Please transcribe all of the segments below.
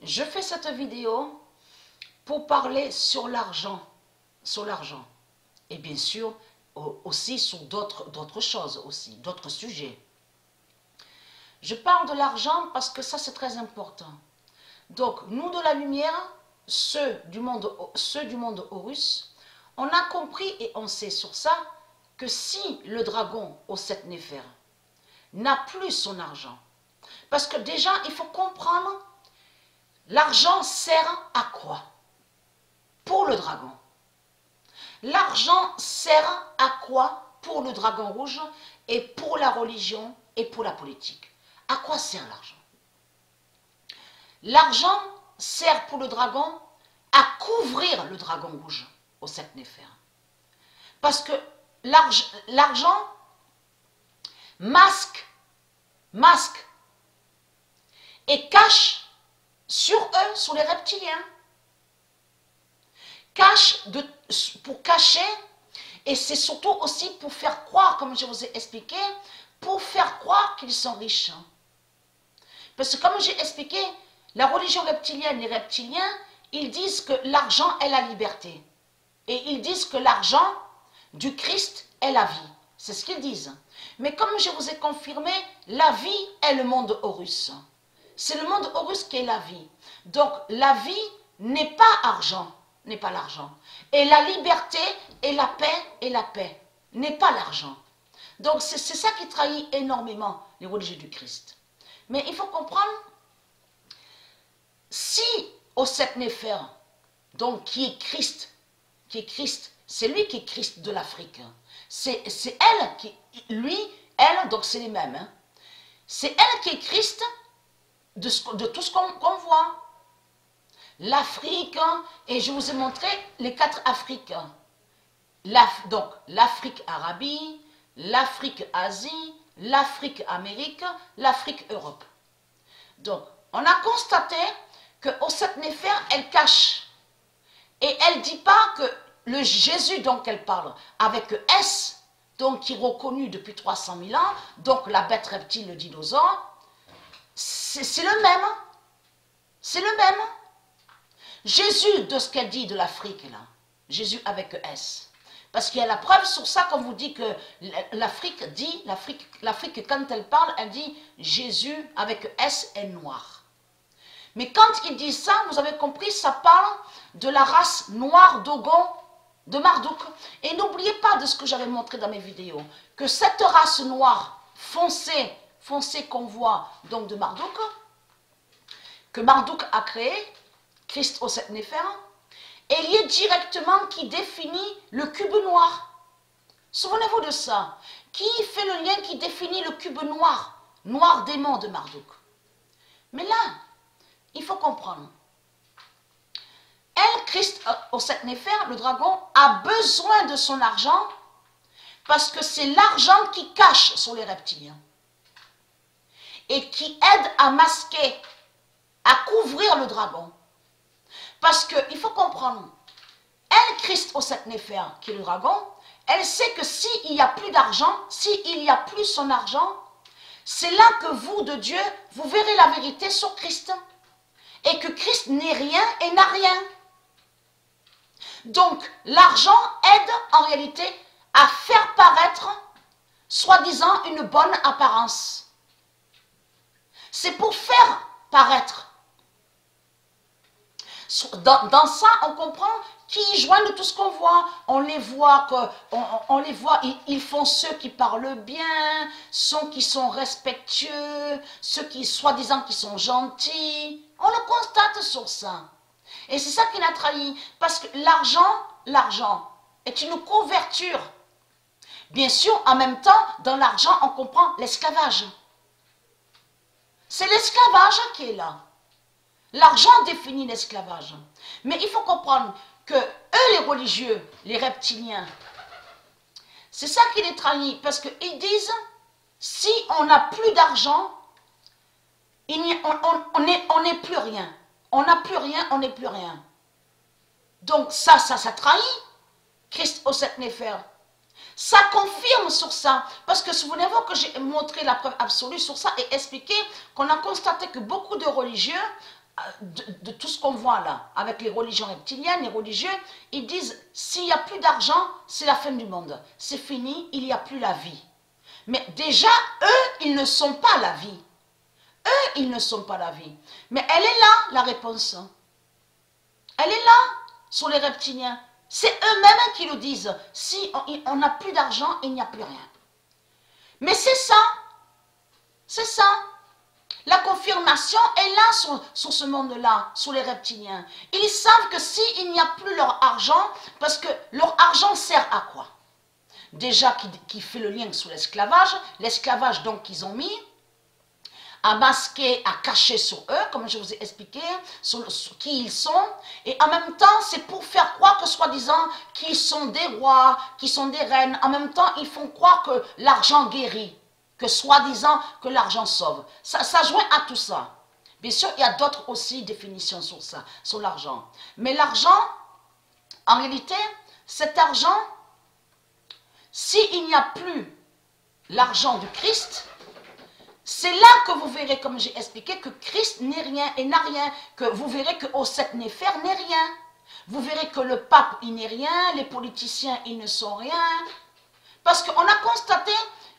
Je fais cette vidéo pour parler sur l'argent, et bien sûr aussi sur d'autres choses aussi, d'autres sujets. Je parle de l'argent parce que ça c'est très important. Donc nous de la lumière, ceux du monde Horus, on a compris et on sait sur ça que si le dragon aux 7 néphères n'a plus son argent, parce que déjà il faut comprendre, l'argent sert à quoi? Pour le dragon. L'argent sert à quoi pour le dragon rouge et pour la religion et pour la politique? À quoi sert l'argent? L'argent sert pour le dragon à couvrir le dragon rouge aux 7 néphères. Parce que l'argent masque et cache sur eux, sur les reptiliens. Pour cacher, et c'est surtout aussi pour faire croire, comme je vous ai expliqué, pour faire croire qu'ils sont riches. Parce que comme j'ai expliqué, la religion reptilienne, les reptiliens, ils disent que l'argent est la liberté. Et ils disent que l'argent du Christ est la vie. C'est ce qu'ils disent. Mais comme je vous ai confirmé, la vie est le monde Horus. C'est le monde Horus qui est la vie. Donc la vie n'est pas argent, n'est pas l'argent. Et la liberté et la paix n'est pas l'argent. Donc c'est ça qui trahit énormément les religieux du Christ. Mais il faut comprendre, si aux 7 néphères, donc qui est Christ, c'est lui qui est Christ de l'Afrique. C'est elle qui, lui, elle, donc c'est les mêmes. Hein. C'est elle qui est Christ de tout ce qu'on voit. L'Afrique, et je vous ai montré les 4 Afriques. Donc l'Afrique Arabie, l'Afrique Asie, l'Afrique Amérique, l'Afrique Europe. Donc on a constaté qu'aux 7 néphères, elle cache. Et elle ne dit pas que le Jésus dont elle parle, avec S, donc qui est reconnu depuis 300 000 ans, donc la bête reptile, le dinosaure, c'est le même. C'est le même. Jésus, de ce qu'elle dit de l'Afrique, là, Jésus avec S. Parce qu'il y a la preuve sur ça, quand vous dit que l'Afrique dit, l'Afrique quand elle parle, elle dit Jésus avec S est noir. Mais quand il dit ça, vous avez compris, ça parle de la race noire d'Ogon, de Marduk. Et n'oubliez pas de ce que j'avais montré dans mes vidéos, que cette race noire foncée qu'on voit donc de Marduk, que Marduk a créé, Christ aux 7 néphères, est lié directement qui définit le cube noir. Souvenez-vous de ça. Qui fait le lien qui définit le cube noir, noir démon de Marduk? Mais là, il faut comprendre. Elle, Christ aux 7 néphères, le dragon, a besoin de son argent parce que c'est l'argent qui cache sur les reptiliens et qui aide à masquer, à couvrir le dragon. Parce qu'il faut comprendre, elle, Christ aux 7 néphères, qui est le dragon, elle sait que s'il n'y a plus d'argent, s'il n'y a plus son argent, c'est là que vous, de Dieu, vous verrez la vérité sur Christ. Et que Christ n'est rien et n'a rien. Donc, l'argent aide en réalité à faire paraître, soi-disant, une bonne apparence. C'est pour faire paraître. Dans ça, on comprend qu'ils joignent tout ce qu'on voit. On les voit, ils font ceux qui parlent bien, ceux qui sont respectueux, ceux qui, soi-disant, qui sont gentils. On le constate sur ça. Et c'est ça qui l'a trahi. Parce que l'argent est une couverture. Bien sûr, en même temps, dans l'argent, on comprend l'esclavage. C'est l'esclavage qui est là. L'argent définit l'esclavage. Mais il faut comprendre que eux, les religieux, les reptiliens, c'est ça qui les trahit. Parce qu'ils disent, si on n'a plus d'argent, on n'est plus rien. On n'a plus rien, on n'est plus rien. Donc ça trahit Christ aux 7 néphères. Ça confirme sur ça. Parce que souvenez-vous que j'ai montré la preuve absolue sur ça et expliqué qu'on a constaté que beaucoup de religieux de tout ce qu'on voit là, avec les religions reptiliennes, les religieux, ils disent, s'il n'y a plus d'argent, c'est la fin du monde. C'est fini, il n'y a plus la vie. Mais déjà, eux, ils ne sont pas la vie. Eux, ils ne sont pas la vie. Mais elle est là, la réponse. Elle est là, sur les reptiliens. C'est eux-mêmes qui le disent. Si on n'a plus d'argent, il n'y a plus rien. Mais c'est ça. C'est ça. La confirmation est là sur ce monde-là, sur les reptiliens. Ils savent que s'il n'y a plus leur argent, parce que leur argent sert à quoi? Déjà, qui fait le lien sur l'esclavage donc qu'ils ont mis, à masquer, à cacher sur eux, comme je vous ai expliqué, sur qui ils sont. Et en même temps, c'est pour faire croire que, soi-disant, qu'ils sont des rois, qu'ils sont des reines. En même temps, ils font croire que l'argent guérit, que soi-disant, que l'argent sauve. Ça joint à tout ça. Bien sûr, il y a d'autres aussi définitions sur ça, sur l'argent. Mais l'argent, en réalité, cet argent, s'il n'y a plus l'argent du Christ, c'est là que vous verrez, comme j'ai expliqué, que Christ n'est rien et n'a rien, que vous verrez que Osset Néfer n'est rien. Vous verrez que le pape, il n'est rien, les politiciens, ils ne sont rien. Parce qu'on a constaté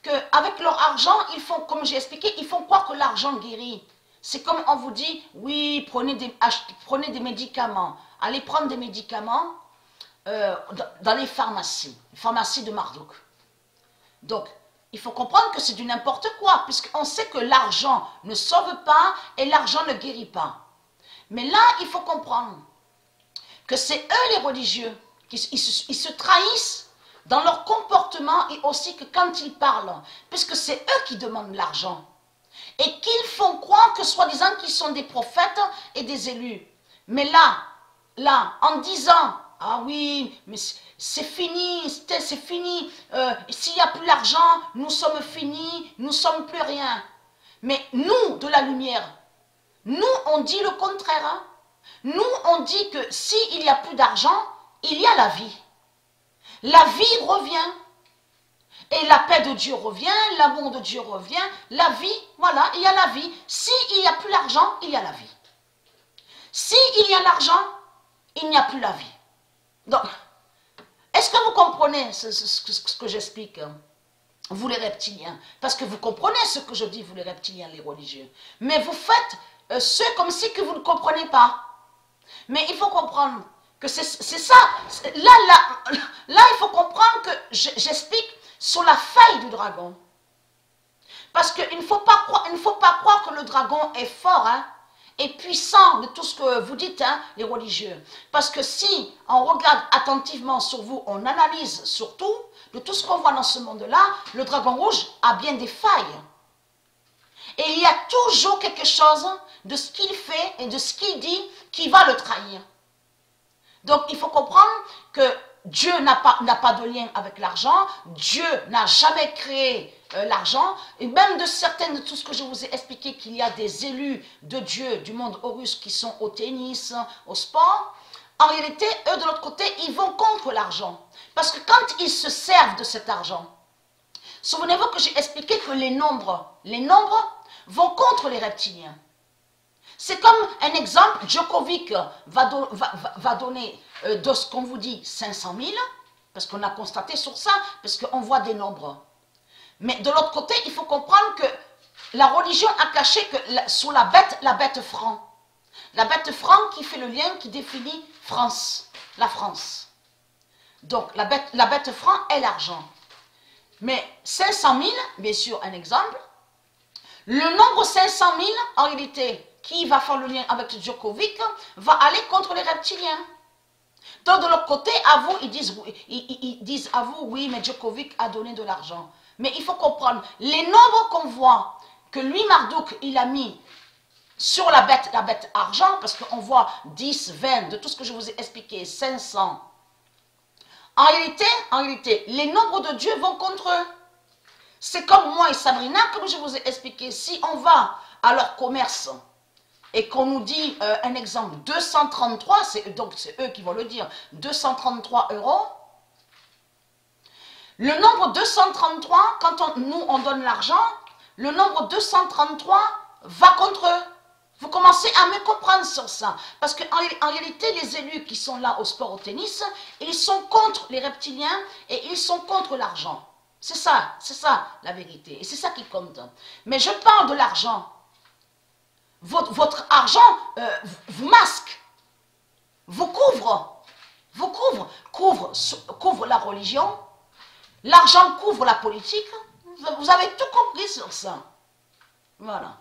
qu'avec leur argent, ils font, comme j'ai expliqué, ils font croire que l'argent guérit. C'est comme on vous dit, oui, prenez des médicaments. Allez prendre des médicaments dans les pharmacies de Marduk. Donc, il faut comprendre que c'est du n'importe quoi, puisqu'on sait que l'argent ne sauve pas et l'argent ne guérit pas. Mais là, il faut comprendre que c'est eux les religieux, ils se trahissent dans leur comportement et aussi que quand ils parlent, puisque c'est eux qui demandent l'argent. Et qu'ils font croire que soi-disant qu'ils sont des prophètes et des élus. Mais là, en disant, ah oui, mais c'est fini, c'est fini, s'il n'y a plus l'argent, nous sommes finis, nous ne sommes plus rien. Mais nous, de la lumière, nous, on dit le contraire. Hein? Nous, on dit que s'il n'y a plus d'argent, il y a la vie. La vie revient. Et la paix de Dieu revient, l'amour de Dieu revient, la vie, voilà, il y a la vie. S'il n'y a plus l'argent, il y a la vie. S'il y a l'argent, il n'y a plus la vie. Donc, est-ce que vous comprenez ce que j'explique, hein? Vous les reptiliens? Parce que vous comprenez ce que je dis, vous les reptiliens, les religieux. Mais vous faites ce comme si que vous ne comprenez pas. Mais il faut comprendre que c'est ça. Là, il faut comprendre que j'explique sur la faille du dragon. Parce qu'il ne faut pas croire que le dragon est fort, hein, et puissant de tout ce que vous dites, hein, les religieux. Parce que si on regarde attentivement sur vous, on analyse surtout de tout ce qu'on voit dans ce monde-là, le dragon rouge a bien des failles. Et il y a toujours quelque chose de ce qu'il fait et de ce qu'il dit qui va le trahir. Donc il faut comprendre que Dieu n'a pas de lien avec l'argent, Dieu n'a jamais créé l'argent, et même de tout ce que je vous ai expliqué, qu'il y a des élus de Dieu du monde Horus qui sont au tennis, au sport, en réalité, eux de l'autre côté, ils vont contre l'argent. Parce que quand ils se servent de cet argent, souvenez-vous que j'ai expliqué que les nombres vont contre les reptiliens. C'est comme un exemple, Djokovic va donner de ce qu'on vous dit 500 000, parce qu'on a constaté sur ça, parce qu'on voit des nombres. Mais de l'autre côté, il faut comprendre que la religion a caché que sous la bête franc. La bête franc qui fait le lien, qui définit France, la France. Donc la bête franc est l'argent. Mais 500 000, bien sûr, un exemple. Le nombre 500 000, en réalité, qui va faire le lien avec Djokovic, va aller contre les reptiliens. Donc de l'autre côté, à vous, ils disent à vous, oui, mais Djokovic a donné de l'argent. Mais il faut comprendre, les nombres qu'on voit, que lui, Marduk, il a mis sur la bête argent, parce qu'on voit 10, 20, de tout ce que je vous ai expliqué, 500. En réalité, les nombres de Dieu vont contre eux. C'est comme moi et Sabrina, comme je vous ai expliqué, si on va à leur commerce et qu'on nous dit, un exemple, 233, donc c'est eux qui vont le dire, 233 €, le nombre 233, quand nous on donne l'argent, le nombre 233 va contre eux. Vous commencez à me comprendre sur ça. Parce qu'en réalité, les élus qui sont là au sport, au tennis, ils sont contre les reptiliens et ils sont contre l'argent. C'est ça la vérité. Et c'est ça qui compte. Mais je parle de l'argent. Votre argent vous masque, vous couvre la religion, l'argent couvre la politique. Vous avez tout compris sur ça. Voilà.